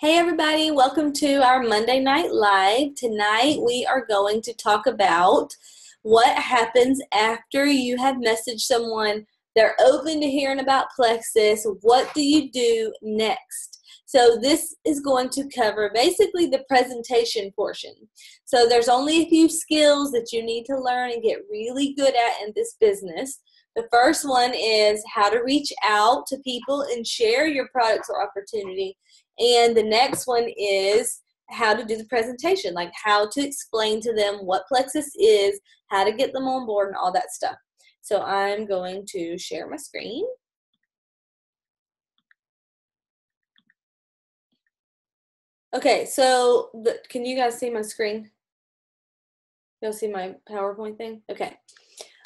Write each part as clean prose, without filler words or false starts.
Hey everybody, welcome to our Monday Night Live. Tonight we are going to talk about what happens after you have messaged someone, they're open to hearing about Plexus. What do you do next? So this is going to cover basically the presentation portion. So there's only a few skills that you need to learn and get really good at in this business. The first one is how to reach out to people and share your products or opportunity. And the next one is how to do the presentation, like how to explain to them what Plexus is, how to get them on board, and all that stuff. So I'm going to share my screen. Okay, so can you guys see my screen? You'll see my PowerPoint thing? Okay.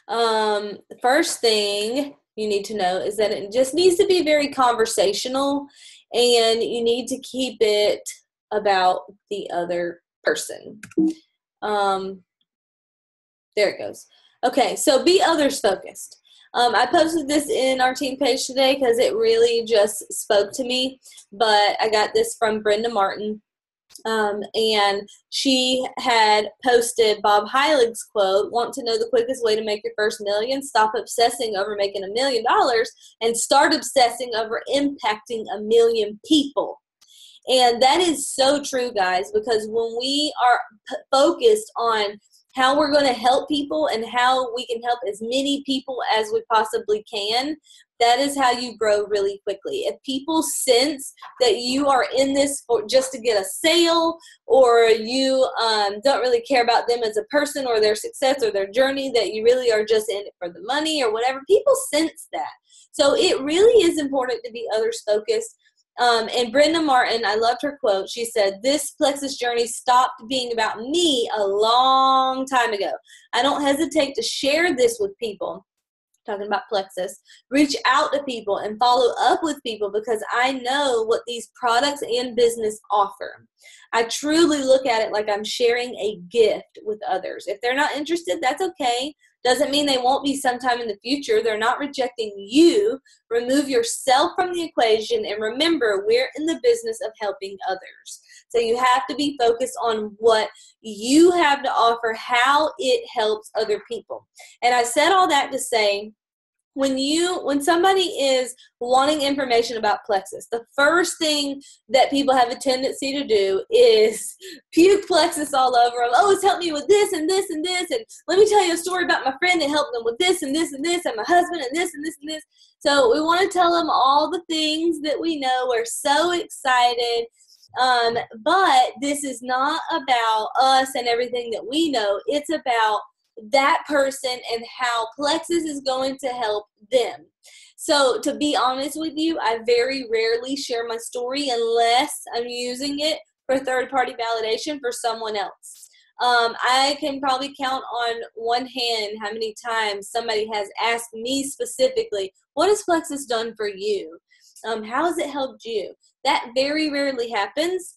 The first thing you need to know is that it just needs to be very conversational, and you need to keep it about the other person. There it goes. Okay, so be others focused. I posted this in our team page today because it really just spoke to me, but I got this from Brenda Martin. And she had posted Bob Heilig's quote, "Want to know the quickest way to make your first million? Stop obsessing over making $1 million and start obsessing over impacting 1 million people." And that is so true, guys, because when we are focused on how we're going to help people and how we can help as many people as we possibly can, that is how you grow really quickly. If people sense that you are in this for just to get a sale, or you don't really care about them as a person or their success or their journey, that you really are just in it for the money or whatever, people sense that. So it really is important to be others focused. And Brenda Martin, I loved her quote. She said, "This Plexus journey stopped being about me a long time ago. I don't hesitate to share this with people," talking about Plexus, "reach out to people and follow up with people because I know what these products and business offer. I truly look at it like I'm sharing a gift with others. If they're not interested, that's okay. Doesn't mean they won't be sometime in the future. They're not rejecting you. Remove yourself from the equation and remember, we're in the business of helping others." So you have to be focused on what you have to offer, how it helps other people. And I said all that to say, when somebody is wanting information about Plexus, the first thing that people have a tendency to do is puke Plexus all over them. "Oh, it's helped me with this and this and this, and let me tell you a story about my friend that helped them with this and this and this, and my husband and this and this and this." So we want to tell them all the things that we know. We're so excited. But this is not about us and everything that we know. It's about that person and how Plexus is going to help them. So to be honest with you, I very rarely share my story unless I'm using it for third-party validation for someone else. I can probably count on one hand how many times somebody has asked me specifically, "What has Plexus done for you? How has it helped you?" That very rarely happens.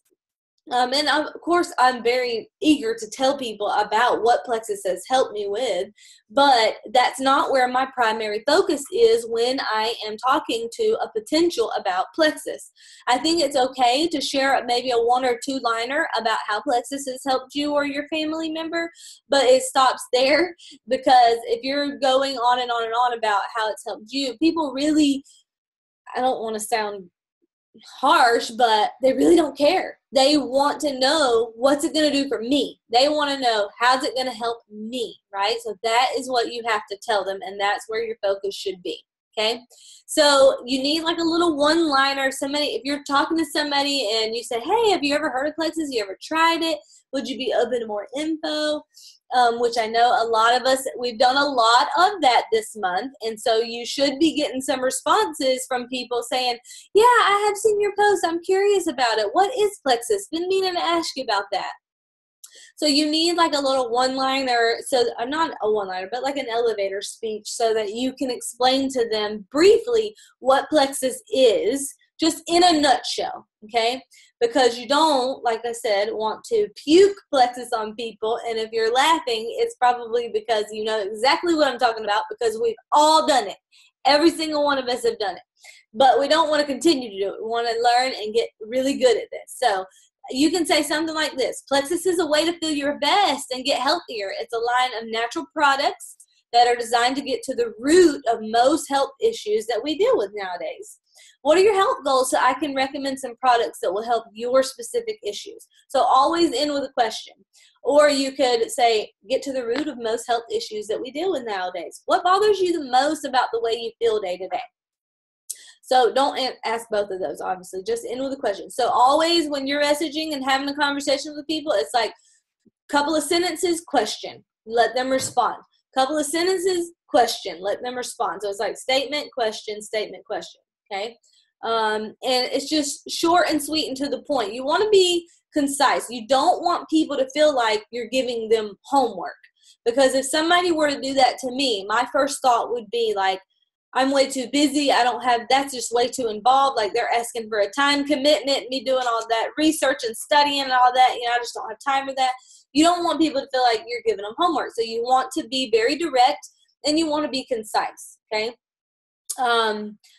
And of course, I'm very eager to tell people about what Plexus has helped me with, but that's not where my primary focus is when I am talking to a potential about Plexus. I think it's okay to share maybe a 1 or 2 liner about how Plexus has helped you or your family member, but it stops there, because if you're going on and on and on about how it's helped you, people really, I don't want to sound harsh, but they really don't care. They want to know, what's it going to do for me? They want to know, how's it going to help me, right? So that is what you have to tell them, and that's where your focus should be. Okay, so you need like a little one-liner. Somebody, if you're talking to somebody and you say, "Hey, have you ever heard of Plexus? You ever tried it? Would you be open to more info?" Which I know a lot of us, we've done a lot of that this month. And so you should be getting some responses from people saying, "Yeah, I have seen your post. I'm curious about it. What is Plexus? Been meaning to ask you about that." So you need like a little one-liner, so not a one-liner, but like an elevator speech, so that you can explain to them briefly what Plexus is, just in a nutshell, okay? Because you don't, like I said, want to puke Plexus on people, and if you're laughing, it's probably because you know exactly what I'm talking about, because we've all done it. Every single one of us have done it. but we don't want to continue to do it. We want to learn and get really good at this. So you can say something like this: Plexus is a way to feel your best and get healthier. It's a line of natural products that are designed to get to the root of most health issues that we deal with nowadays. What are your health goals so I can recommend some products that will help your specific issues? So always end with a question. Or you could say, get to the root of most health issues that we deal with nowadays. What bothers you the most about the way you feel day to day? So don't ask both of those, obviously. Just end with a question. So always when you're messaging and having a conversation with people, it's like a couple of sentences, question. Let them respond. Couple of sentences, question. Let them respond. So it's like statement, question, okay? And it's just short and sweet and to the point. You want to be concise. You don't want people to feel like you're giving them homework. Because if somebody were to do that to me, my first thought would be like, I'm way too busy. That's just way too involved. Like they're asking for a time commitment, me doing all that research and studying and all that. I just don't have time for that. You don't want people to feel like you're giving them homework. So you want to be very direct and you want to be concise. Okay.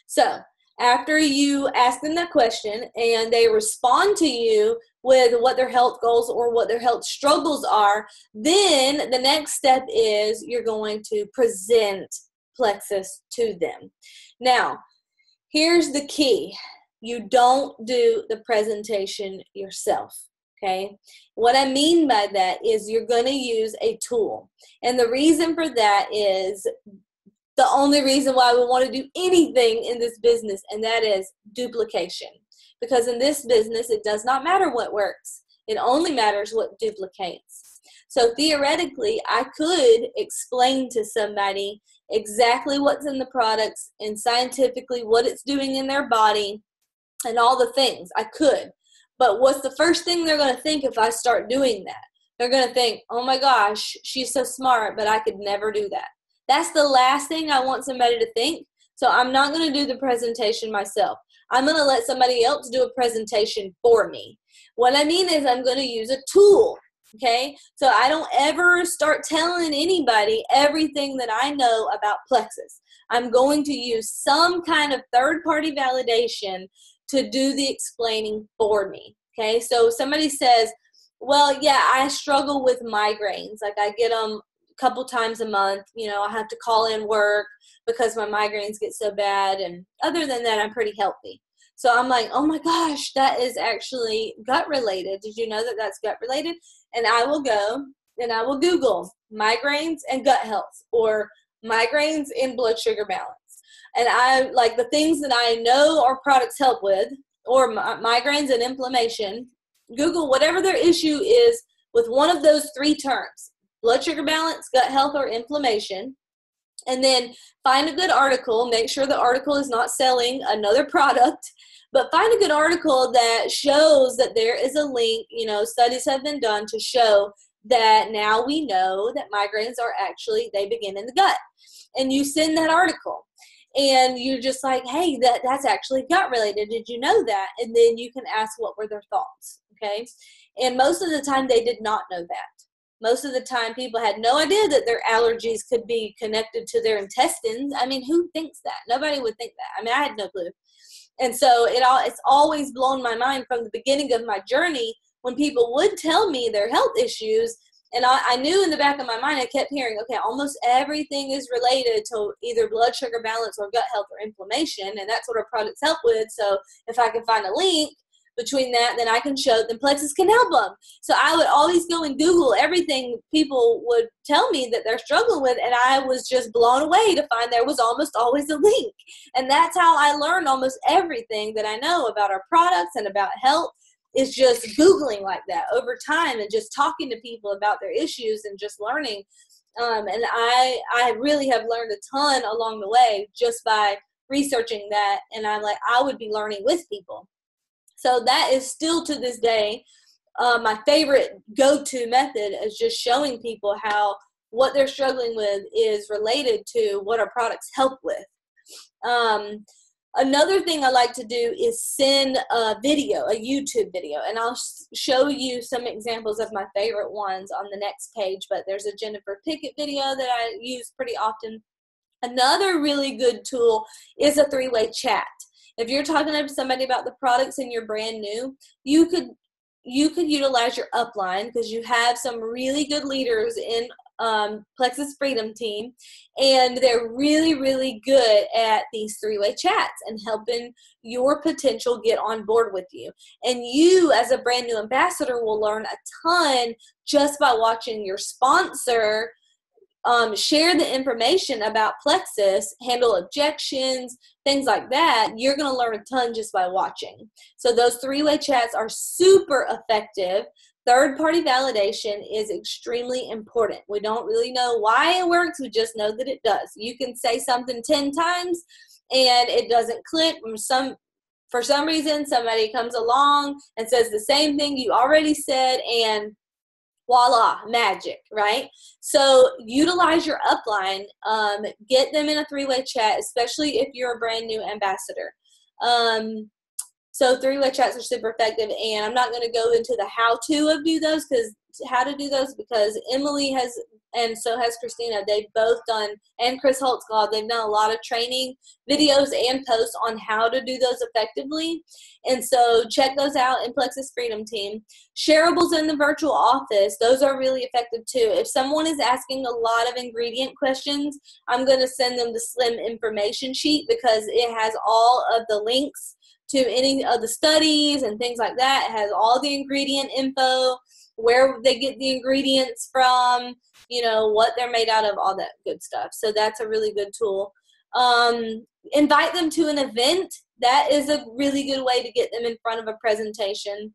So after you ask them that question and they respond to you with what their health goals or what their health struggles are, then the next step is you're going to present Plexus to them. Now, here's the key. You don't do the presentation yourself, okay? What I mean by that is you're going to use a tool. And the reason for that is the only reason why we want to do anything in this business, and that is duplication. Because in this business, it does not matter what works. It only matters what duplicates. So theoretically, I could explain to somebody exactly what's in the products and scientifically what it's doing in their body and all the things. I could. But what's the first thing they're going to think if I start doing that? They're going to think, oh my gosh, she's so smart, but I could never do that. That's the last thing I want somebody to think. So I'm not going to do the presentation myself. I'm going to let somebody else do a presentation for me. What I mean is I'm going to use a tool. Okay, so I don't ever start telling anybody everything that I know about Plexus. I'm going to use some kind of third-party validation to do the explaining for me. Okay, so somebody says, well, yeah, I struggle with migraines. Like I get them a couple times a month. I have to call in work because my migraines get so bad. And other than that, I'm pretty healthy. So I'm like, oh my gosh, that is actually gut related. Did you know that that's gut related? And I will go and I will Google migraines and gut health or migraines and blood sugar balance. And I like the things that I know our products help with, or migraines and inflammation. Google whatever their issue is with one of those three terms: blood sugar balance, gut health, or inflammation. And then find a good article. Make sure the article is not selling another product, but find a good article that shows that there is a link. Studies have been done to show that now we know that migraines are actually, they begin in the gut. And you send that article. And you're just like, hey, that's actually gut related. Did you know that? And then you can ask what were their thoughts, okay? And most of the time they did not know that. Most of the time people had no idea that their allergies could be connected to their intestines. I mean, who thinks that? Nobody would think that. I mean, I had no clue. And so it's always blown my mind from the beginning of my journey when people would tell me their health issues. And I knew in the back of my mind, I kept hearing, okay, almost everything is related to either blood sugar balance or gut health or inflammation. And that's what our products help with. So if I can find a link between that, then I can show them Plexus can help them. So I would always go and Google everything people would tell me that they're struggling with. And I was just blown away to find there was almost always a link. And that's how I learned almost everything that I know about our products and about health. Is just Googling like that over time and just talking to people about their issues and just learning. And I really have learned a ton along the way just by researching that. And I'm like, I would be learning with people. So that is still to this day my favorite go-to method is just showing people how what they're struggling with is related to what our products help with. Another thing I like to do is send a video, a YouTube video, and I'll show you some examples of my favorite ones on the next page, but there's a Jennifer Pickett video that I use pretty often. Another really good tool is a three-way chat. If you're talking to somebody about the products and you're brand new, you could utilize your upline because you have some really good leaders in Plexus Freedom Team, and they're really, really good at these three-way chats and helping your potential get on board with you. And you, as a brand new ambassador, will learn a ton just by watching your sponsor share the information about Plexus, handle objections, things like that. You're going to learn a ton just by watching. So those three-way chats are super effective. Third-party validation is extremely important. We don't really know why it works. We just know that it does. You can say something 10 times and it doesn't click. For some reason, somebody comes along and says the same thing you already said, and voila, magic, right? So utilize your upline, get them in a three-way chat, especially if you're a brand new ambassador. So three-way chats are super effective, and I'm not going to go into the how-to of how to do those because Emily has, and so has Christina. They've both done, and Chris Holtzclaw, they've done a lot of training videos and posts on how to do those effectively. And so check those out in Plexus Freedom Team. Shareables in the virtual office, those are really effective too. If someone is asking a lot of ingredient questions, I'm going to send them the Slim information sheet because it has all of the links to any of the studies and things like that. It has all the ingredient info, where they get the ingredients from, what they're made out of, all that good stuff. So that's a really good tool. Invite them to an event. That is a really good way to get them in front of a presentation.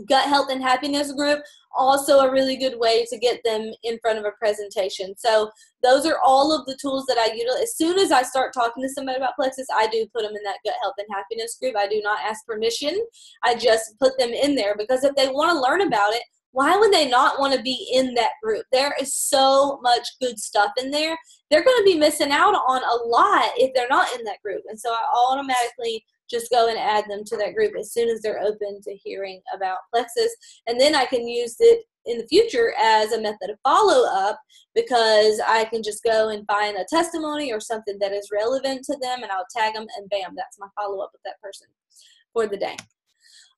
Gut health and happiness group, also a really good way to get them in front of a presentation. So those are all of the tools that I utilize. As soon as I start talking to somebody about Plexus, I do put them in that gut health and happiness group. I do not ask permission. I just put them in there because if they want to learn about it, why would they not want to be in that group? There is so much good stuff in there. They're going to be missing out on a lot if they're not in that group. And so I automatically just go and add them to that group as soon as they're open to hearing about Plexus. And then I can use it in the future as a method of follow-up because I can just go and find a testimony or something that is relevant to them, and I'll tag them, and bam, that's my follow-up with that person for the day.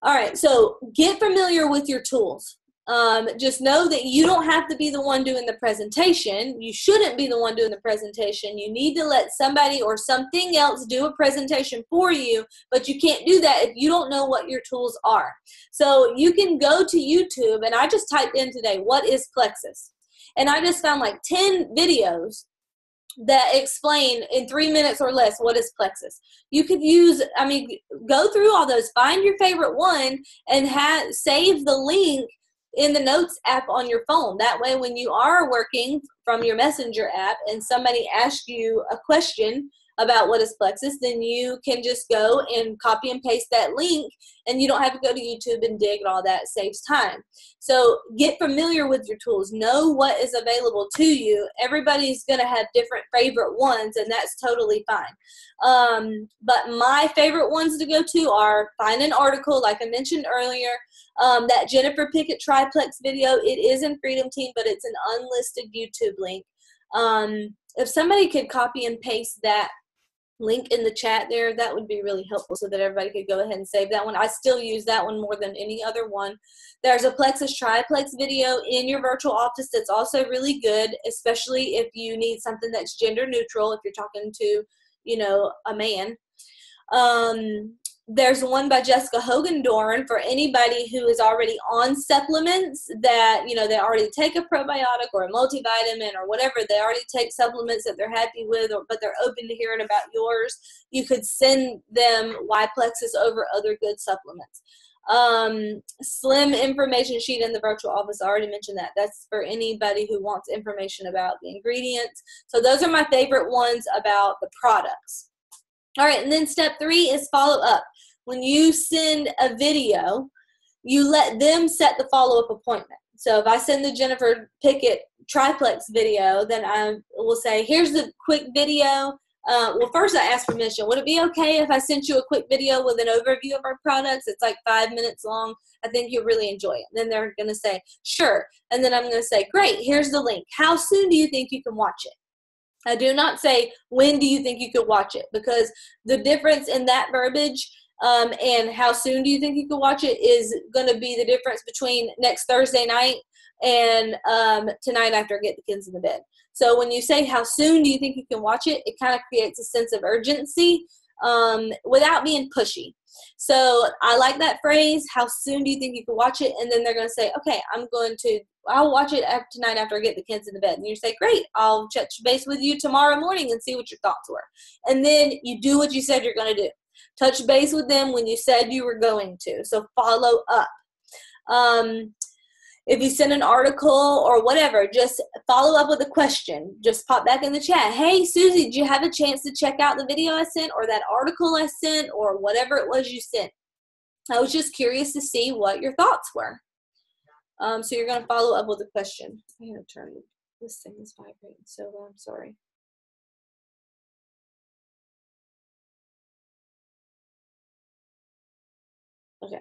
All right, so get familiar with your tools. Just know that you don't have to be the one doing the presentation. You shouldn't be the one doing the presentation. You need to let somebody or something else do a presentation for you, but you can't do that if you don't know what your tools are. So you can go to YouTube, and I just typed in today, what is Plexus? And I just found like 10 videos that explain in 3 minutes or less what is Plexus. You could go through all those, find your favorite one, and save the link in the notes app on your phone. That way, when you are working from your messenger app and somebody asks you a question about what is Plexus, then you can just go and copy and paste that link, and you don't have to go to YouTube and dig, and all that saves time. So get familiar with your tools. Know what is available to you. Everybody's going to have different favorite ones, and that's totally fine. But my favorite ones to go to are find an article, like I mentioned earlier, that Jennifer Pickett triplex video. It is in Freedom Team, but it's an unlisted YouTube link. If somebody could copy and paste that link in the chat there, that would be really helpful so that everybody could go ahead and save that one. I still use that one more than any other one. There's a Plexus triplex video in your virtual office that's also really good, especially if you need something that's gender neutral, if you're talking to, a man. There's one by Jessica Hogan-Dorn for anybody who is already on supplements that, they already take a probiotic or a multivitamin or whatever. They already take supplements that they're happy with, but they're open to hearing about yours. You could send them why Plexus over other good supplements. Slim information sheet in the virtual office. I already mentioned that. That's for anybody who wants information about the ingredients. So those are my favorite ones about the products. All right, and then step 3 is follow up. When you send a video, you let them set the follow-up appointment. So if I send the Jennifer Pickett triplex video, then I will say, here's the quick video. Well, first I ask permission. Would it be okay if I sent you a quick video with an overview of our products? It's like 5 minutes long. I think you'll really enjoy it. And then they're going to say, sure. And then I'm going to say, great, here's the link. How soon do you think you can watch it? I do not say, when do you think you could watch it? Because the difference in that verbiage and how soon do you think you could watch it is going to be the difference between next Thursday night and tonight after I get the kids in the bed. So when you say, how soon do you think you can watch it, it kind of creates a sense of urgency without being pushy. So I like that phrase, how soon do you think you can watch it? And then they're going to say, okay, I'll watch it tonight after I get the kids in the bed. And you say, great, I'll touch base with you tomorrow morning and see what your thoughts were. And then you do what you said you're going to do. Touch base with them when you said you were going to. So follow up. If you send an article or whatever, just follow up with a question. Just pop back in the chat. Hey, Susie, did you have a chance to check out the video I sent or that article I sent or whatever it was you sent? I was just curious to see what your thoughts were. So you're going to follow up with a question. I'm going to turn this thing is vibrating, so I'm sorry. Okay.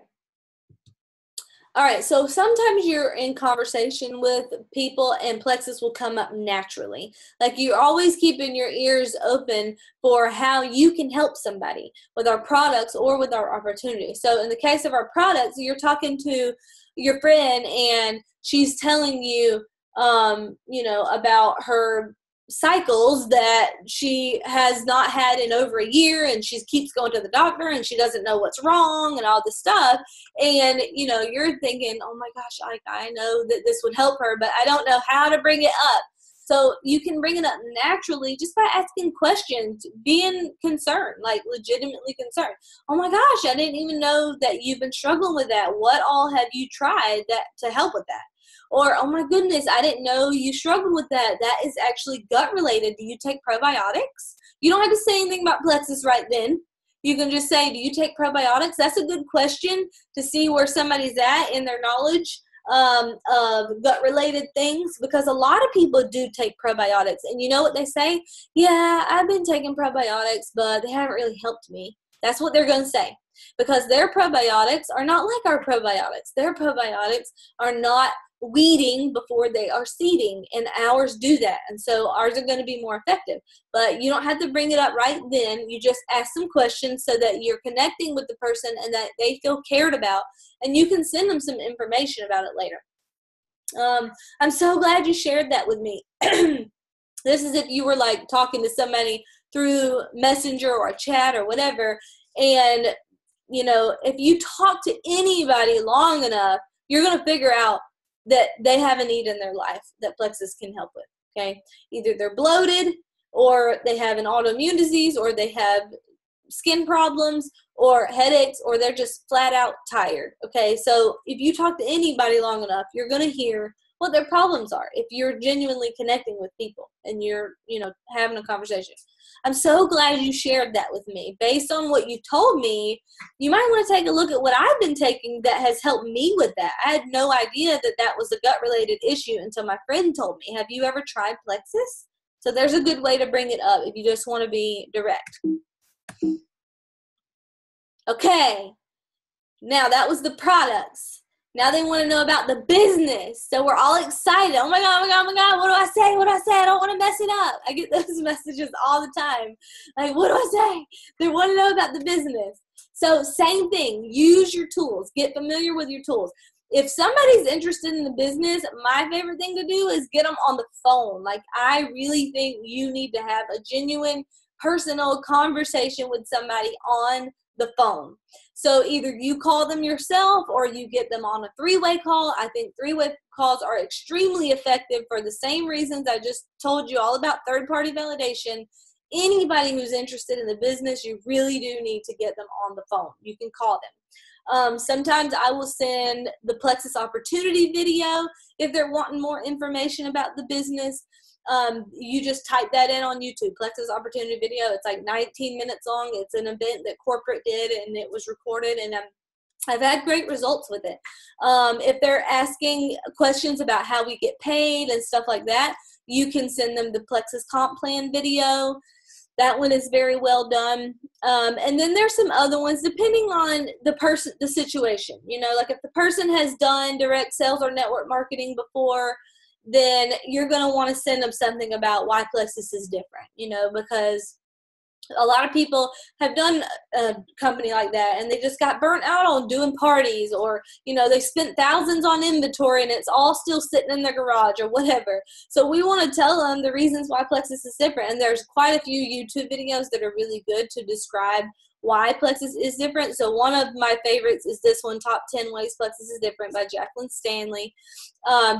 All right, so sometimes you're in conversation with people and Plexus will come up naturally. Like you're always keeping your ears open for how you can help somebody with our products or with our opportunities. So in the case of our products, you're talking to your friend and she's telling you, about her cycles that she has not had in over a year, and she keeps going to the doctor and she doesn't know what's wrong and all this stuff. And you're thinking, oh my gosh, I know that this would help her, but I don't know how to bring it up. So you can bring it up naturally just by asking questions, being concerned, like legitimately concerned. Oh my gosh, I didn't even know that you've been struggling with that. What all have you tried to help with that? Or, oh my goodness, I didn't know you struggled with that. That is actually gut related. Do you take probiotics? You don't have to say anything about Plexus right then. You can just say, do you take probiotics? That's a good question to see where somebody's at in their knowledge of gut related things, because a lot of people do take probiotics. And you know what they say? Yeah, I've been taking probiotics, but they haven't really helped me. That's what they're going to say, because their probiotics are not like our probiotics. Their probiotics are not weeding before they are seeding, and ours do that, and so ours are going to be more effective. But you don't have to bring it up right then. You just ask some questions so that you're connecting with the person and that they feel cared about, and you can send them some information about it later. I'm so glad you shared that with me. This is if you were like talking to somebody through Messenger or a chat or whatever, and if you talk to anybody long enough, you're going to figure out that they have a need in their life that Plexus can help with, okay? Either they're bloated, or they have an autoimmune disease, or they have skin problems, or headaches, or they're just flat out tired, okay? So if you talk to anybody long enough, you're going to hear what their problems are if you're genuinely connecting with people and you're, having a conversation. I'm so glad you shared that with me. Based on what you told me, you might want to take a look at what I've been taking that has helped me with that. I had no idea that that was a gut-related issue until my friend told me. Have you ever tried Plexus? So there's a good way to bring it up if you just want to be direct. Okay, now that was the products. Now they want to know about the business. So we're all excited. Oh my God, oh my God, oh my God. What do I say? What do I say? I don't want to mess it up. I get those messages all the time. Like, what do I say? They want to know about the business. So same thing. Use your tools. Get familiar with your tools. If somebody's interested in the business, my favorite thing to do is get them on the phone. Like, I really think you need to have a genuine, personal conversation with somebody on the phone. So either you call them yourself or you get them on a three-way call. I think three-way calls are extremely effective for the same reasons I just told you all about third-party validation. Anybody who's interested in the business, you really do need to get them on the phone. You can call them. Sometimes I will send the Plexus opportunity video if they're wanting more information about the business. You just type that in on YouTube, Plexus opportunity video. It's like 19 minutes long. It's an event that corporate did, and it was recorded, and I've had great results with it. If they're asking questions about how we get paid and stuff like that, you can send them the Plexus comp plan video. That one is very well done. And then there's some other ones depending on the person, the situation. Like if the person has done direct sales or network marketing before, then you're going to want to send them something about why Plexus is different, you know, because a lot of people have done a company like that and they just got burnt out on doing parties, or, you know, they spent thousands on inventory and it's all still sitting in their garage or whatever. So we want to tell them the reasons why Plexus is different. And there's quite a few YouTube videos that are really good to describe why Plexus is different. So one of my favorites is this one, Top 10 Ways Plexus is Different by Jacqueline Stanley.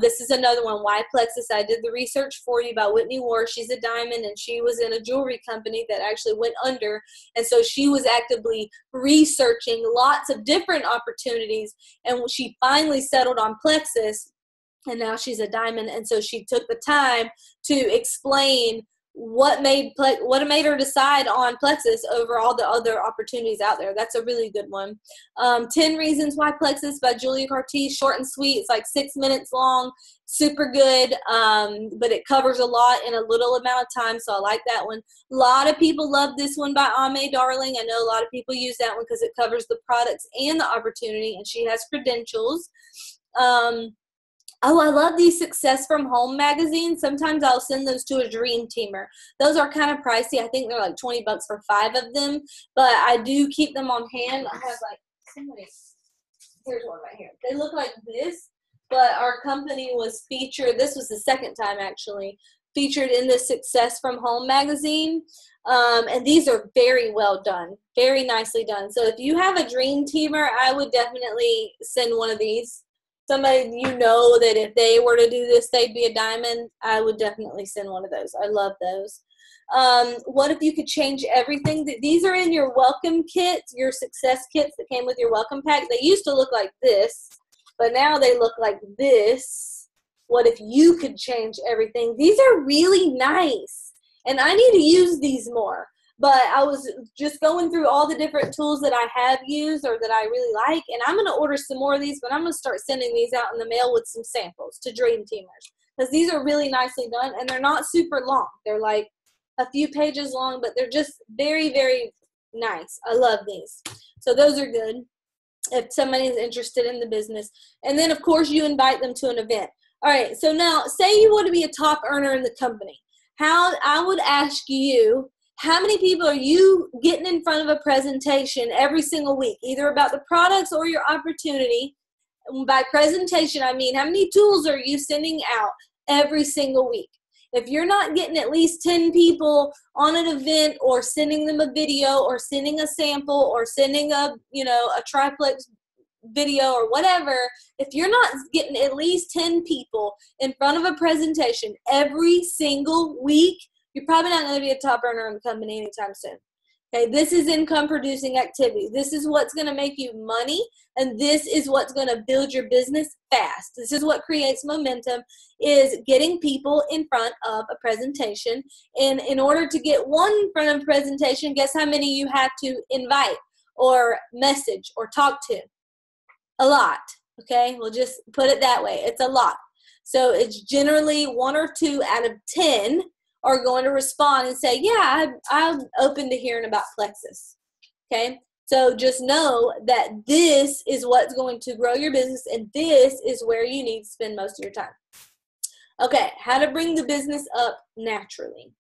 This is another one, Why Plexus. I did the research for you by Whitney Ward. She's a diamond, and she was in a jewelry company that actually went under. And so she was actively researching lots of different opportunities, and she finally settled on Plexus, and now she's a diamond. And so she took the time to explain what made her decide on Plexus over all the other opportunities out there. That's a really good one. 10 Reasons Why Plexus by Julia Cartier. Short and sweet. It's like 6 minutes long. Super good, but it covers a lot in a little amount of time, so I like that one. A lot of people love this one by Ame Darling. I know a lot of people use that one because it covers the products and the opportunity, and she has credentials. Oh, I love these Success from Home magazines. Sometimes I'll send those to a dream teamer. Those are kind of pricey. I think they're like $20 for 5 of them, but I do keep them on hand. I have like here's one right here. They look like this, but our company was featured. This was the second time actually featured in the Success from Home magazine. And these are very well done, very nicely done. So if you have a dream teamer, I would definitely send one of these. Somebody you know that if they were to do this, they'd be a diamond. I would definitely send one of those. I love those. What if you could change everything? These are in your welcome kits, your success kits that came with your welcome pack. They used to look like this, but now they look like this. What if you could change everything? These are really nice, and I need to use these more. But I was just going through all the different tools that I have used or that I really like, and I'm going to order some more of these, but I'm going to start sending these out in the mail with some samples to dream teamers, because these are really nicely done, and they're not super long. They're like a few pages long, but they're just very, very nice. I love these. So those are good if somebody is interested in the business. And then, of course, you invite them to an event. All right, so now say you want to be a top earner in the company. I would ask you, how many people are you getting in front of a presentation every single week, either about the products or your opportunity? By presentation, I mean, how many tools are you sending out every single week? If you're not getting at least 10 people on an event, or sending them a video, or sending a sample, or sending a triplex video or whatever, if you're not getting at least 10 people in front of a presentation every single week, you're probably not going to be a top earner in the company anytime soon. Okay, this is income producing activity. This is what's going to make you money, and this is what's going to build your business fast. This is what creates momentum, is getting people in front of a presentation. And in order to get one in front of a presentation, guess how many you have to invite or message or talk to? A lot. Okay, we'll just put it that way. It's a lot. So it's generally 1 or 2 out of 10 are going to respond and say, yeah, I'm open to hearing about Plexus. Okay, so just know that this is what's going to grow your business, and this is where you need to spend most of your time. Okay, how to bring the business up naturally.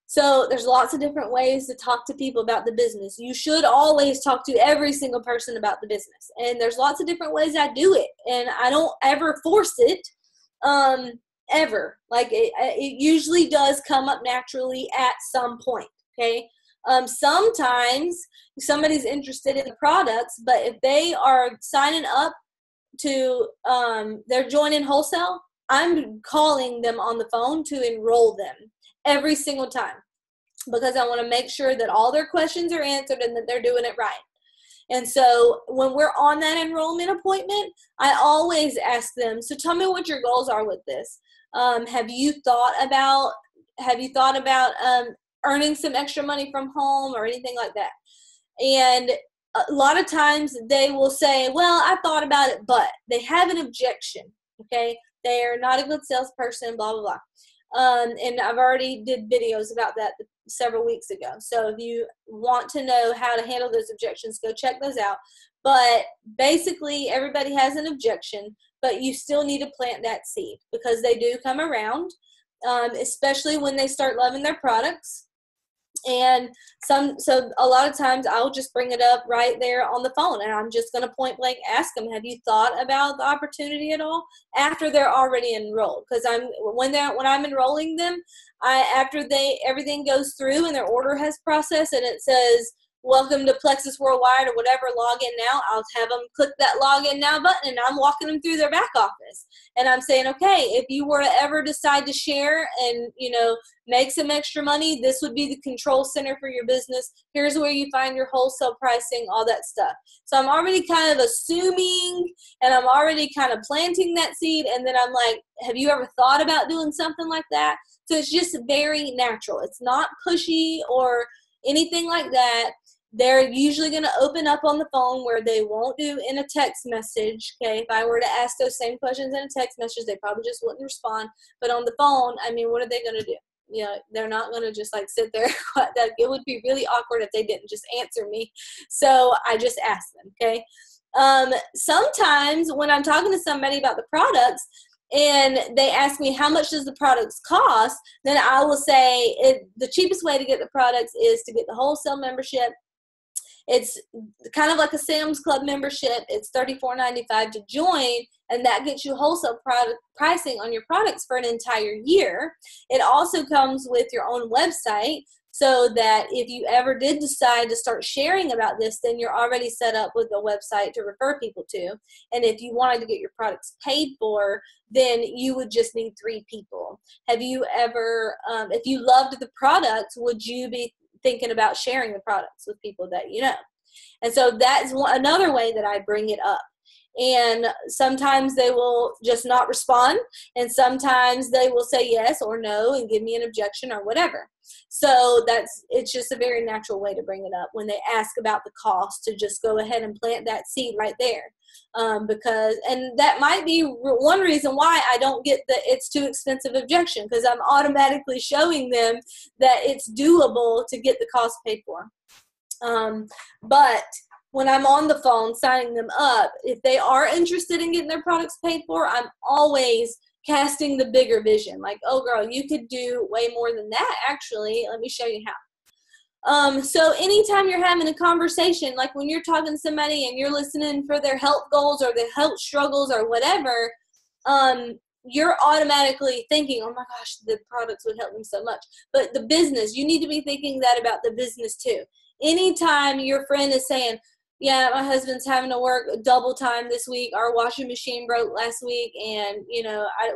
So there's lots of different ways to talk to people about the business. You should always talk to every single person about the business, and there's lots of different ways I do it, and I don't ever force it. Ever. Like it usually does come up naturally at some point. Okay. Sometimes somebody's interested in the products, but if they are signing up to, they're joining wholesale, I'm calling them on the phone to enroll them every single time, because I want to make sure that all their questions are answered and that they're doing it right. And so when we're on that enrollment appointment, I always ask them, so tell me what your goals are with this. Have you thought about earning some extra money from home or anything like that? And a lot of times they will say, well, I thought about it, but they have an objection. Okay. They're not a good salesperson, blah, blah, blah. And I've already did videos about that several weeks ago. So if you want to know how to handle those objections, go check those out. But basically everybody has an objection, but you still need to plant that seed because they do come around, especially when they start loving their products. And so a lot of times I'll just bring it up right there on the phone, and I'm just going to point blank ask them, have you thought about the opportunity at all, after they're already enrolled? Because when I'm enrolling them, after everything goes through and their order has processed and it says welcome to Plexus Worldwide or whatever, log in now, I'll have them click that log in now button, and I'm walking them through their back office. And I'm saying, okay, if you were to ever decide to share and, make some extra money, this would be the control center for your business. Here's where you find your wholesale pricing, all that stuff. So I'm already kind of assuming, and I'm already kind of planting that seed. And then I'm like, have you ever thought about doing something like that? So it's just very natural. It's not pushy or anything like that. They're usually going to open up on the phone, where they won't do in a text message. Okay, if I were to ask those same questions in a text message, they probably just wouldn't respond. But on the phone, what are they going to do? They're not going to just like sit there. It would be really awkward if they didn't just answer me. So I just ask them. Okay. Sometimes when I'm talking to somebody about the products, and they ask me how much does the products cost, then I will say the cheapest way to get the products is to get the wholesale membership. It's kind of like a Sam's Club membership. It's $34.95 to join, and that gets you wholesale product pricing on your products for an entire year. It also comes with your own website, so that if you ever did decide to start sharing about this, then you're already set up with a website to refer people to. And if you wanted to get your products paid for, then you would just need 3 people. Have you ever, if you loved the products, would you be thinking about sharing the products with people that you know? And so that's another way that I bring it up. And sometimes they will just not respond, and sometimes they will say yes or no and give me an objection or whatever. So it's just a very natural way to bring it up when they ask about the cost, to just go ahead and plant that seed right there. And that might be one reason why I don't get the it's too expensive objection, because I'm automatically showing them that it's doable to get the cost paid for. But when I'm on the phone signing them up, if they are interested in getting their products paid for, I'm always casting the bigger vision. Like, oh girl, you could do way more than that, actually. Let me show you how. So anytime you're having a conversation, like when you're talking to somebody and you're listening for their health goals or their health struggles or whatever, you're automatically thinking, oh my gosh, the products would help them so much. But the business, you need to be thinking that about the business too. Anytime your friend is saying, yeah, my husband's having to work double time this week. Our washing machine broke last week, and,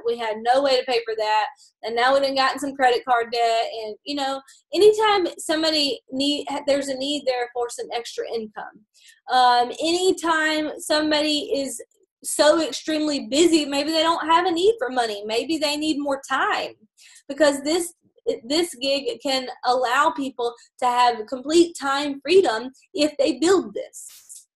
we had no way to pay for that. And now we've gotten some credit card debt. And, anytime there's a need there for some extra income. Anytime somebody is so extremely busy, maybe they don't have a need for money. Maybe they need more time, because this gig can allow people to have complete time freedom if they build this.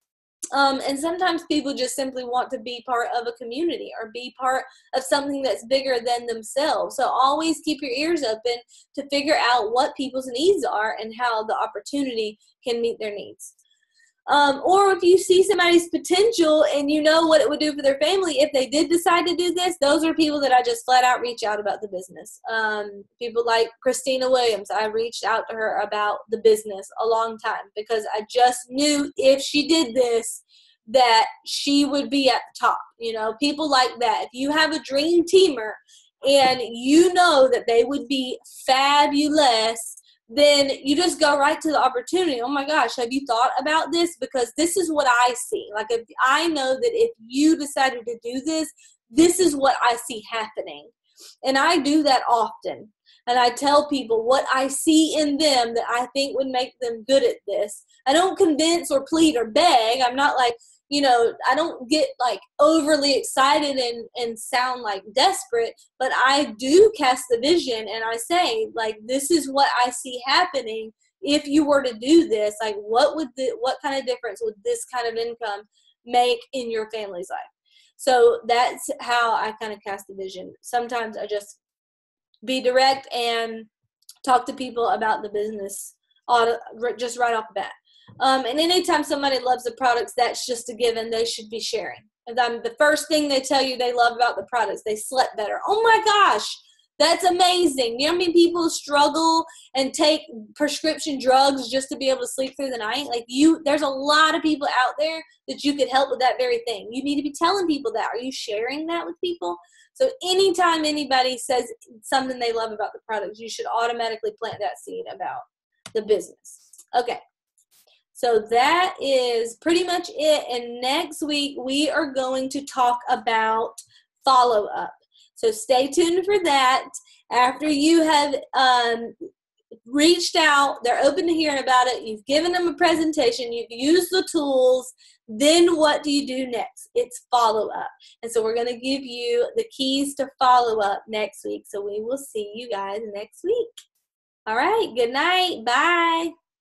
And sometimes people just simply want to be part of a community or be part of something that's bigger than themselves. So always keep your ears open to figure out what people's needs are and how the opportunity can meet their needs. Or if you see somebody's potential and you know what it would do for their family if they did decide to do this, those are people that I just flat out reach out about the business. People like Christina Williams, I reached out to her about the business a long time, because I just knew if she did this, that she would be at the top. People like that. If you have a dream teamer and you know that they would be fabulous, then you just go right to the opportunity. Oh my gosh, have you thought about this? Because this is what I see. Like, if I know that if you decided to do this, this is what I see happening. And I do that often. And I tell people what I see in them that I think would make them good at this. I don't convince or plead or beg. I'm not like, I don't get like overly excited and sound like desperate, but I do cast the vision and I say, like, this is what I see happening. If you were to do this, like, what kind of difference would this kind of income make in your family's life? So that's how I kind of cast the vision. Sometimes I just be direct and talk to people about the business just right off the bat. And anytime somebody loves the products, that's just a given. They should be sharing. And the first thing they tell you they love about the products, they slept better. Oh my gosh, that's amazing. You know how many people struggle and take prescription drugs just to be able to sleep through the night? Like there's a lot of people out there that you could help with that very thing. You need to be telling people that. Are you sharing that with people? So anytime anybody says something they love about the products, you should automatically plant that seed about the business. Okay. So that is pretty much it. And next week, we are going to talk about follow-up. So stay tuned for that. After you have reached out, they're open to hearing about it, you've given them a presentation, you've used the tools, then what do you do next? It's follow-up. And so we're going to give you the keys to follow-up next week. So we will see you guys next week. All right. Good night. Bye.